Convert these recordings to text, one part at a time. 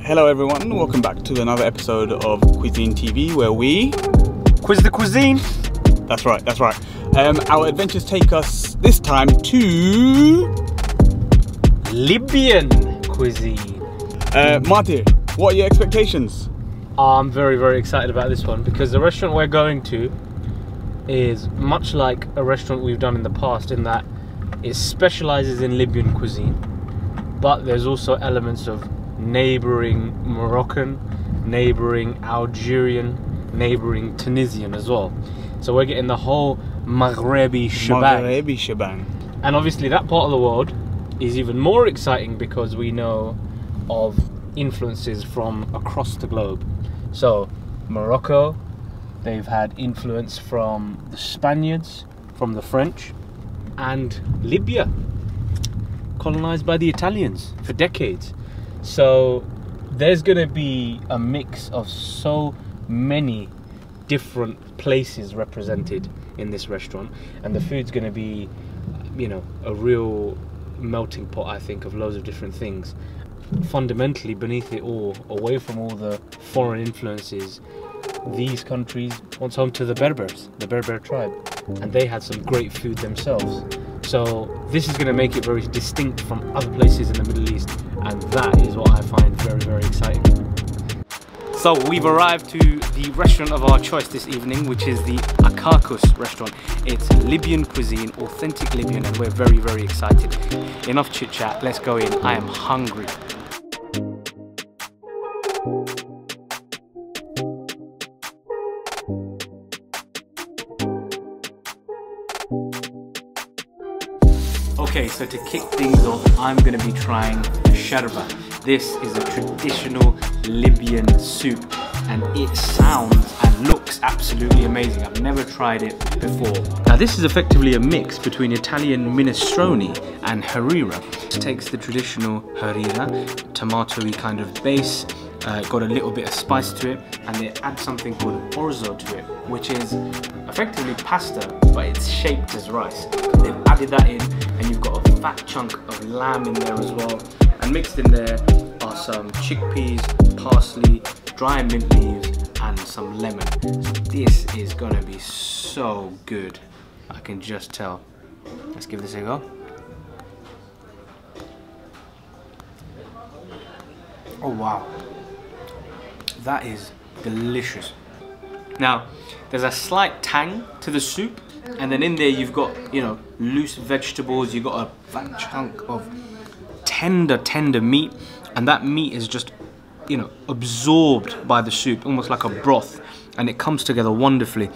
Hello everyone, welcome back to another episode of Quizine TV where we quiz the cuisine. That's right. Our adventures take us this time to Libyan cuisine. Marty, what are your expectations? I'm very excited about this one because the restaurant we're going to is much like a restaurant we've done in the past in that it specializes in Libyan cuisine, but there's also elements of neighboring Moroccan, neighboring Algerian, neighboring Tunisian as well. So we're getting the whole Maghrebi shebang. And obviously that part of the world is even more exciting because we know of influences from across the globe. So Morocco, they've had influence from the Spaniards, from the French, and Libya, colonized by the Italians for decades. So there's going to be a mix of so many different places represented in this restaurant, and the food's going to be, you know, a real melting pot, I think, of loads of different things. Fundamentally, beneath it all, away from all the foreign influences, these countries once home to the Berbers, the Berber tribe, and they had some great food themselves. So this is going to make it very distinct from other places in the Middle East, and that is what I find very exciting. So we've arrived to the restaurant of our choice this evening, which is the Acacus restaurant. It's Libyan cuisine, authentic Libyan, and we're very excited. Enough chit chat, let's go in. I am hungry. Okay, so to kick things off, I'm going to be trying sharba. This is a traditional Libyan soup, and it sounds and looks absolutely amazing. I've never tried it before. Now this is effectively a mix between Italian minestrone and harira. It takes the traditional harira, tomatoey kind of base, got a little bit of spice to it, and they add something called orzo to it, which is effectively pasta, but it's shaped as rice. They've added that in, and you've got a fat chunk of lamb in there as well. And mixed in there are some chickpeas, parsley, dry mint leaves, and some lemon. This is gonna be so good. I can just tell. Let's give this a go. Oh wow. That is delicious. Now, there's a slight tang to the soup, and then in there you've got, you know, loose vegetables, you've got a fat chunk of tender meat, and that meat is just, you know, absorbed by the soup, almost like a broth, and it comes together wonderfully.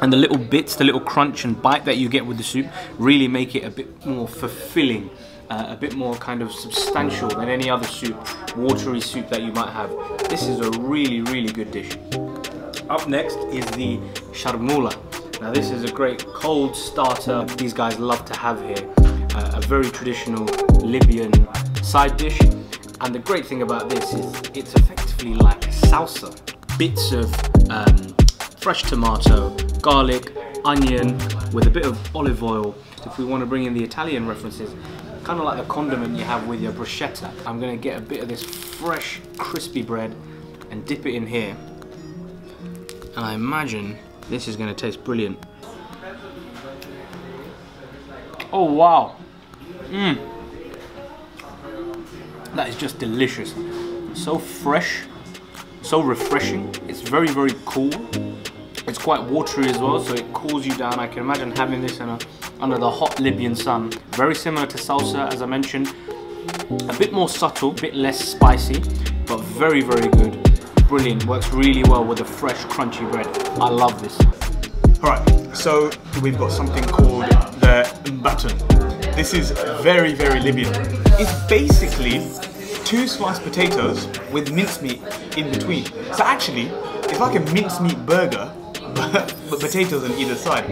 And the little bits, the little crunch and bite that you get with the soup really make it a bit more fulfilling, a bit more kind of substantial than any other soup, watery soup that you might have. This is a really good dish. Up next is the sharmoula. Now this is a great cold starter these guys love to have here. A very traditional Libyan side dish, and the great thing about this is it's effectively like salsa. Bits of fresh tomato, garlic, onion with a bit of olive oil. If we want to bring in the Italian references, kind of like the condiment you have with your bruschetta. I'm going to get a bit of this fresh crispy bread and dip it in here, and I imagine this is going to taste brilliant. Oh wow. That is just delicious. So fresh, so refreshing. It's very cool. It's quite watery as well, so it cools you down. I can imagine having this under the hot Libyan sun. Very similar to salsa, as I mentioned. A bit more subtle, a bit less spicy, but very good. Brilliant, works really well with the fresh crunchy bread. I love this. Alright, so we've got something called the mbaton. This is very Libyan. It's basically 2 sliced potatoes with mincemeat in between. So actually, it's like a mincemeat burger, but potatoes on either side.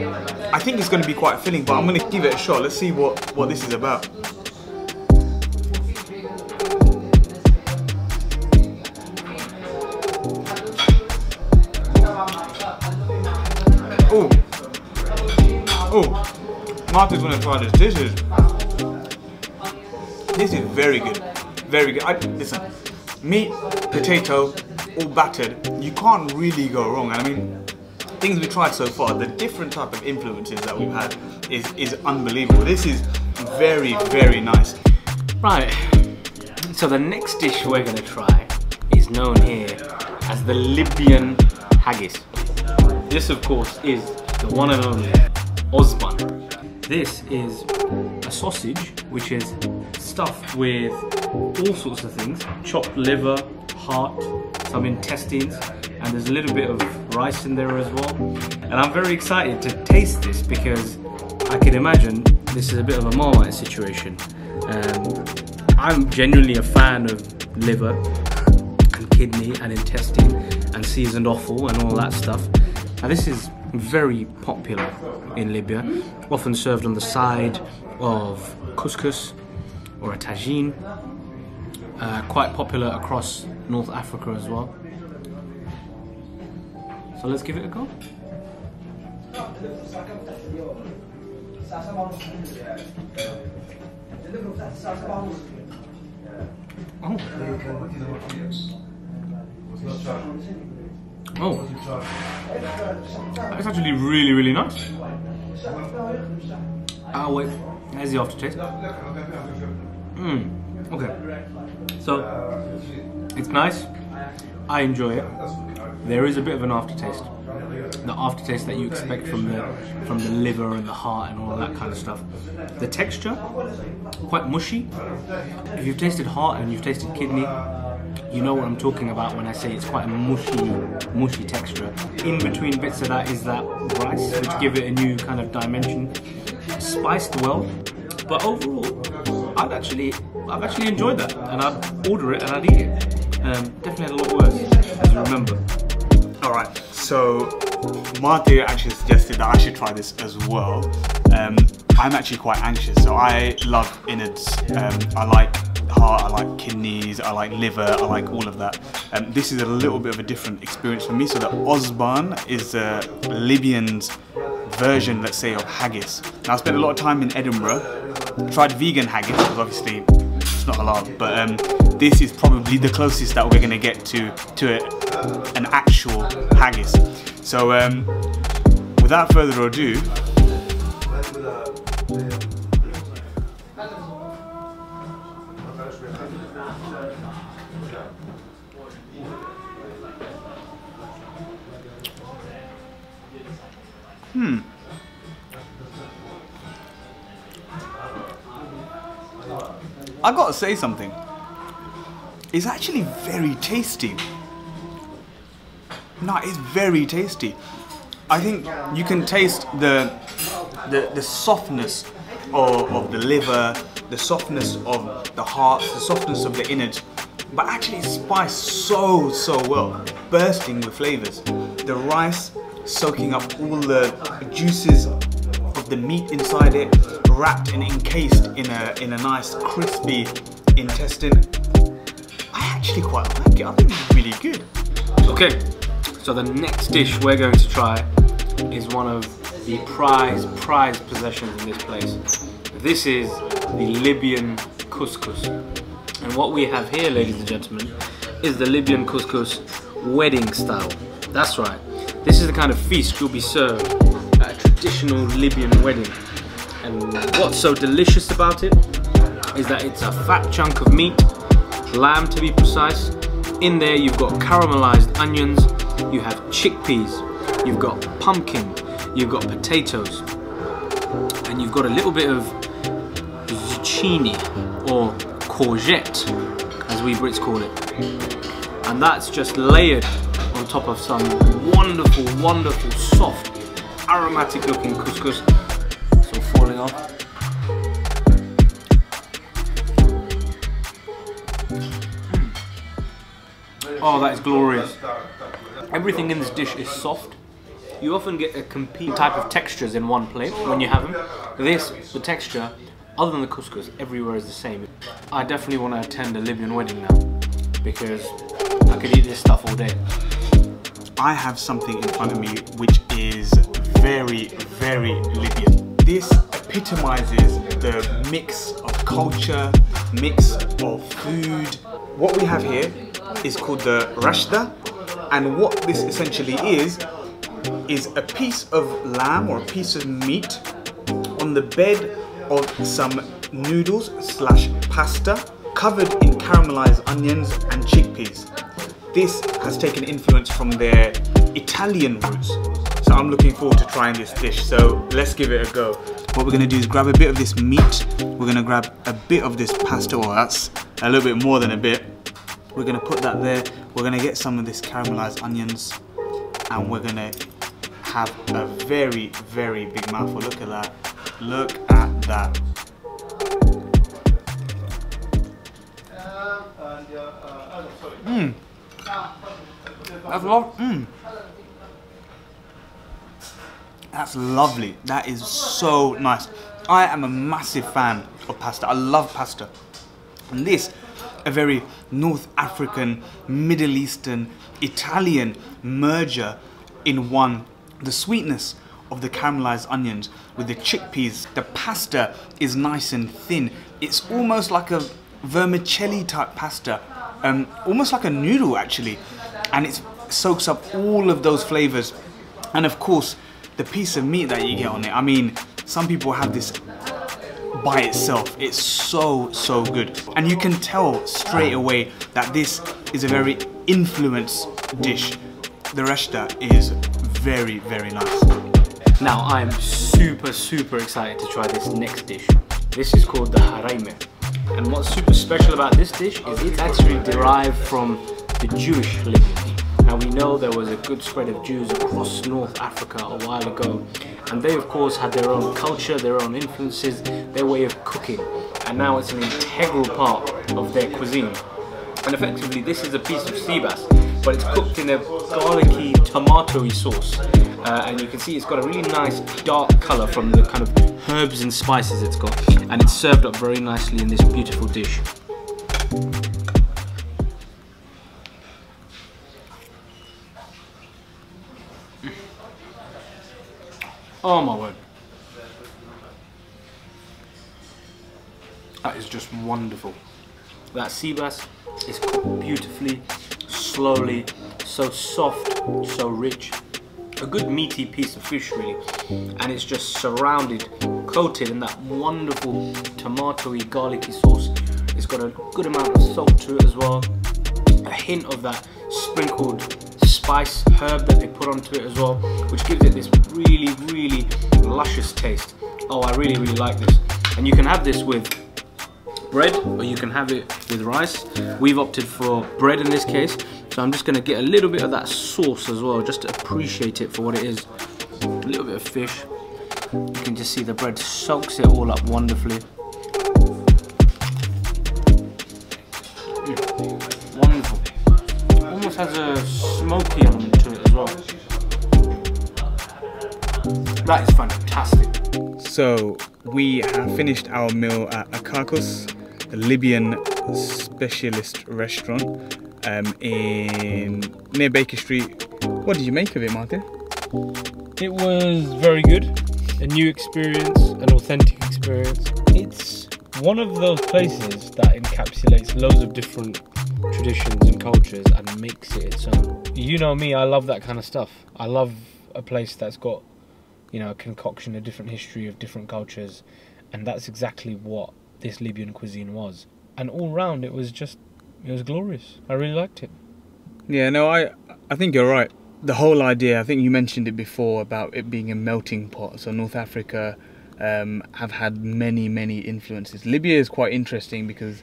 I think it's going to be quite filling, but I'm going to give it a shot. Let's see what this is about. Oh, Martha's gonna try this. This is very good. Listen, meat, potato, all battered. You can't really go wrong. And I mean, things we've tried so far, the different type of influences that we've had is unbelievable. This is very, very nice. Right, so the next dish we're going to try is known here as the Libyan Haggis. This, of course, is the one and only Ossban. This is a sausage which is stuffed with all sorts of things: chopped liver, heart, some intestines, and there's a little bit of rice in there as well. And I'm very excited to taste this because I can imagine this is a bit of a Marmite situation. I'm genuinely a fan of liver and kidney and intestine and seasoned offal and all that stuff. Now this is very popular in Libya, often served on the side of couscous or a tagine. Quite popular across North Africa as well. So let's give it a go. Oh, that's actually really, really nice. Oh wait, there's the aftertaste. Okay, so it's nice. I enjoy it. There is a bit of an aftertaste. The aftertaste that you expect from the liver and the heart and all of that kind of stuff. The texture, quite mushy. If you've tasted heart and you've tasted kidney, you know what I'm talking about when I say it's quite a mushy texture. In between bits of that is that rice, which give it a new kind of dimension. Spiced well, but overall, I've actually enjoyed that, and I'd order it and I'd eat it. Definitely had a lot worse, as you remember. Alright, so Marty actually suggested that I should try this as well. I'm actually quite anxious, so I love innards. I like heart, I like kidneys, I like liver, I like all of that. This is a little bit of a different experience for me. So the Ossban is Libyan's version, let's say, of haggis. Now I spent a lot of time in Edinburgh, tried vegan haggis, because obviously it's not halal, but this is probably the closest that we're going to get to an actual haggis. So without further ado, I gotta say something. It's actually very tasty. No, it's very tasty. I think you can taste the softness of the liver, the softness of the heart, the softness of the innards, but actually it's spiced so well, bursting with flavors. The rice soaking up all the juices of the meat inside it, wrapped and encased in a nice crispy intestine. I actually quite like it. I think it's really good. Okay, so the next dish we're going to try is one of the prized possessions in this place. This is the Libyan Couscous. And what we have here, ladies and gentlemen, is the Libyan Couscous wedding style. That's right. This is the kind of feast you'll be served at a traditional Libyan wedding. And what's so delicious about it is that it's a fat chunk of meat, lamb to be precise. In there you've got caramelized onions, you have chickpeas, you've got pumpkin, you've got potatoes, and you've got a little bit of zucchini or courgette, as we Brits call it. And that's just layered on top of some wonderful, soft, aromatic looking couscous. So falling off. Oh, that is glorious. Everything in this dish is soft. You often get a complete type of textures in one plate when you have them. The texture, other than the couscous, everywhere is the same. I definitely want to attend a Libyan wedding now, because I could eat this stuff all day. I have something in front of me which is very Libyan. This epitomizes the mix of culture, mix of food. What we have here is called the Rashta, and what this essentially is a piece of lamb or a piece of meat on the bed of some noodles slash pasta covered in caramelized onions and chickpeas. This has taken influence from their Italian roots, so I'm looking forward to trying this dish, so let's give it a go. What we're going to do is grab a bit of this meat, we're going to grab a bit of this pasta, or that's a little bit more than a bit. We're going to put that there, we're going to get some of this caramelized onions, and we're going to have a very, very big mouthful. Look at that. Look at that. That's lovely. That is so nice. I am a massive fan of pasta. I love pasta. And this, a very North African, Middle Eastern, Italian merger in one. The sweetness of the caramelized onions with the chickpeas. The pasta is nice and thin. It's almost like a vermicelli type pasta. Almost like a noodle actually. And it soaks up all of those flavors. And of course, the piece of meat that you get on it. I mean, some people have this by itself. It's so, so good. And you can tell straight away that this is a very influenced dish. The Rashta is very, very nice. Now I'm super, super excited to try this next dish. This is called the haraime. And what's super special about this dish is it's actually derived from the Jewish Libyan. Now we know there was a good spread of Jews across North Africa a while ago, and they of course had their own culture, their own influences, their way of cooking, and now it's an integral part of their cuisine. And effectively this is a piece of sea bass, but it's cooked in a garlicky, tomatoey sauce. And you can see it's got a really nice dark colour from the kind of herbs and spices it's got, and it's served up very nicely in this beautiful dish. Oh my word. That is just wonderful. That sea bass is cooked beautifully, slowly, so soft, so rich. A good meaty piece of fish really, and it's just surrounded, coated in that wonderful tomatoey, garlicky sauce. It's got a good amount of salt to it as well, a hint of that sprinkled spice herb that they put onto it as well, which gives it this really, really luscious taste. Oh, I really, really like this. And you can have this with bread, or you can have it with rice. We've opted for bread in this case, so I'm just going to get a little bit of that sauce as well, just to appreciate it for what it is. A little bit of fish. You can just see the bread soaks it all up wonderfully. Wonderful. Almost has a smoky element to it as well. That is fantastic. So we have finished our meal at Acacus, the Libyan specialist restaurant near Baker Street. What did you make of it, Martin? It was very good. A new experience, an authentic experience. It's one of those places that encapsulates loads of different traditions and cultures and makes it its own. You know me, I love that kind of stuff. I love a place that's got, you know, a concoction, a different history of different cultures, and that's exactly what this Libyan cuisine was. And all round it was glorious. I really liked it. Yeah, no, I think you're right. The whole idea, I think you mentioned it before about it being a melting pot. So North Africa have had many, many influences. Libya is quite interesting because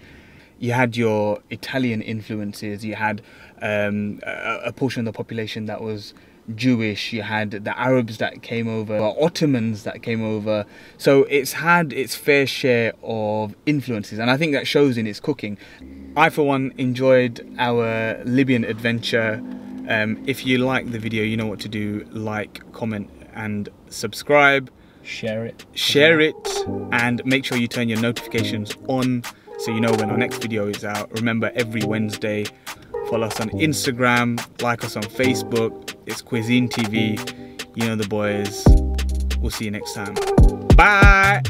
you had your Italian influences, you had a portion of the population that was Jewish, you had the Arabs that came over, Ottomans that came over. So it's had its fair share of influences, and I think that shows in its cooking. I, for one, enjoyed our Libyan adventure. If you like the video, you know what to do. Like, comment and subscribe. Share it, and make sure you turn your notifications on so you know when our next video is out. Remember, every Wednesday, follow us on Instagram, like us on Facebook. It's Quizine TV. You know the boys. We'll see you next time. Bye.